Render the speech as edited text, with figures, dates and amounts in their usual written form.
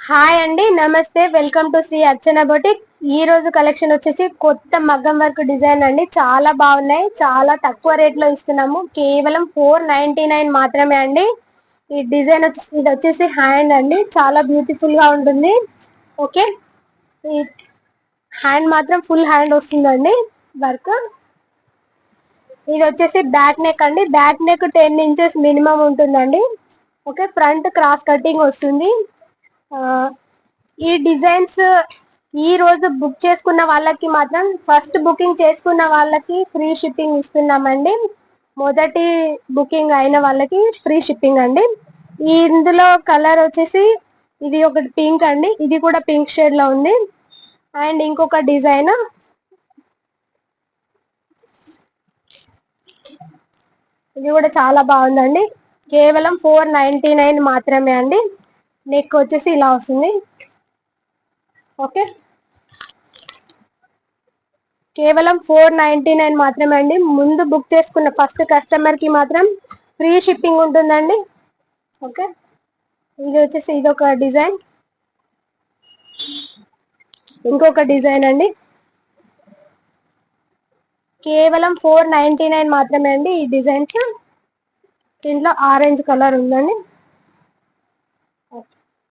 Hi అండి, నమస్తే. Welcome to Shri Archana boutique. ఈ రోజు కలెక్షన్ వచ్చేసి కొత్త మగ్గం వర్క్ డిజైన్ అండి. చాలా బాగున్నాయి, చాలా తక్కువ రేట్ లో ఇస్తున్నాము. కేవలం 499 మాత్రమే అండి. ఈ డిజైన్ ఇది వచ్చేసి హ్యాండ్ అండి, చాలా బ్యూటిఫుల్ గా ఉంటుంది. ఓకే, ఈ హ్యాండ్ మాత్రం ఫుల్ హ్యాండ్ వస్తుందండి వర్క్. ఇది వచ్చేసి బ్యాక్ నెక్ అండి. బ్యాక్ నెక్ 10 ఇంచెస్ మినిమం ఉంటుందండి. ఓకే, ఫ్రంట్ క్రాస్ కటింగ్ వస్తుంది. ఈ డిజైన్స్ ఈ రోజు బుక్ చేసుకున్న వాళ్ళకి మాత్రం, ఫస్ట్ బుకింగ్ చేసుకున్న వాళ్ళకి ఫ్రీ షిప్పింగ్ ఇస్తున్నామండి. మొదటి బుకింగ్ అయిన వాళ్ళకి ఫ్రీ షిప్పింగ్ అండి. ఇందులో కలర్ వచ్చేసి ఇది ఒకటి పింక్ అండి, ఇది కూడా పింక్ షేడ్ లో ఉంది. అండ్ ఇంకొక డిజైన్, ఇది కూడా చాలా బాగుందండి. కేవలం 499 మాత్రమే అండి. నెక్ వచ్చేసి ఇలా వస్తుంది. ఓకే, కేవలం 499 మాత్రమే అండి. ముందు బుక్ చేసుకున్న ఫస్ట్ కస్టమర్ కి మాత్రం ఫ్రీ షిప్పింగ్ ఉంటుందండి. ఓకే, ఇది వచ్చేసి ఇదొక డిజైన్, ఇంకొక డిజైన్ అండి. కేవలం 499 మాత్రమే అండి. ఈ డిజైన్ కి దీంట్లో ఆరెంజ్ కలర్ ఉందండి.